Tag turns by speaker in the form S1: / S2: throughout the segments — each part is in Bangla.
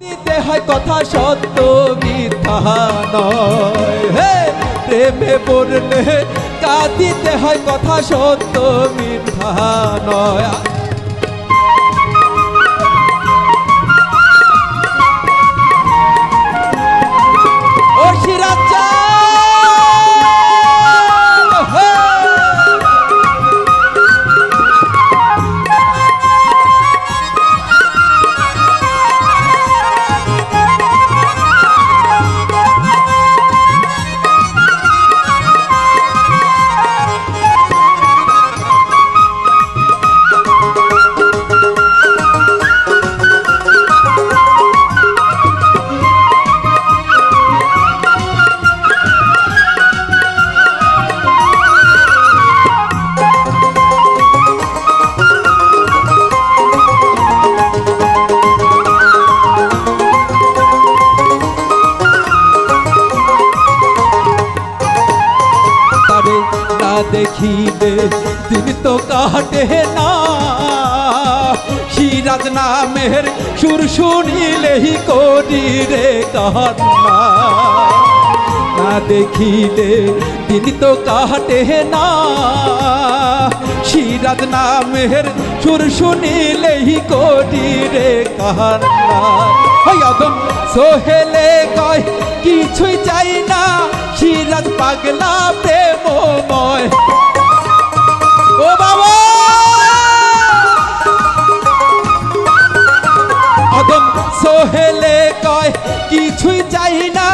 S1: দিতে হয় কথা সত্য মিথ্যা নয়, হে প্রেমে পড়লে কাঁদিতে হয় কথা সত্য মিথ্যা নয়। ও সিরাজা দেখিলে দিন তো কাটে না, সিরাজ নামের সুর শুনিলেই করি রে কান্না। না দেখিলে দিন তো কাটে না, সিরাজ নামের সুর শুনিলেই করি রে কান্না। অদম সোহেলে কয় কিছুই চাই না, সিরাজ পাগলা প্রেমময়। ও বাবা অদম সোহেলে কয় কিছুই চাই না,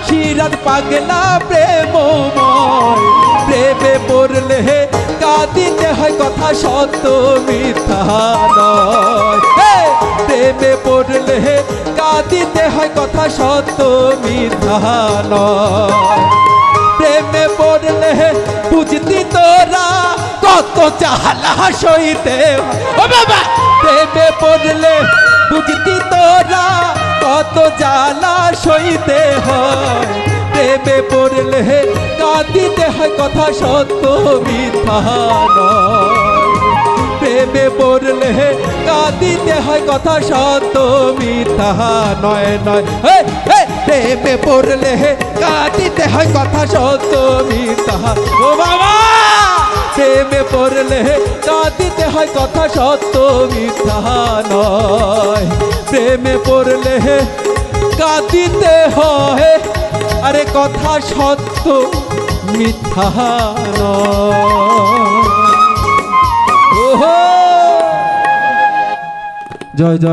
S1: সিরাজ পাগলা প্রেমময়। প্রেমে পড়লে কাঁদিতে হয় কথা সত্য মিথ্যা নয়, প্রেমে পড়লে কাঁদিতে হয় কথা সত্য মিথ্যা নয়। প্রেমে পড়লে বুঝতি তোরা কত জ্বালা সইতে, ও বাবা প্রেমে পড়লে বুঝতি তোরা কত জ্বালা সইতে হয়। প্রেমে পড়লে কাঁদিতে হয় কথা সত্য মিথ্যা নয়, প্রেমে পড়লে কাঁদিতে হয় কথা সত্য মিথ্যা নয় নয়। প্রেমে পড়লে কাঁদিতে হয় কথা সত্য মিথ্যা। ও বাবা প্রেমে পড়লে কাঁদিতে হয় কথা সত্য মিথ্যা নয়, প্রেমে পড়লে কাঁদিতে হয় আরে কথা সত্য মিথ্যা নয়। ওহো জয় জয়।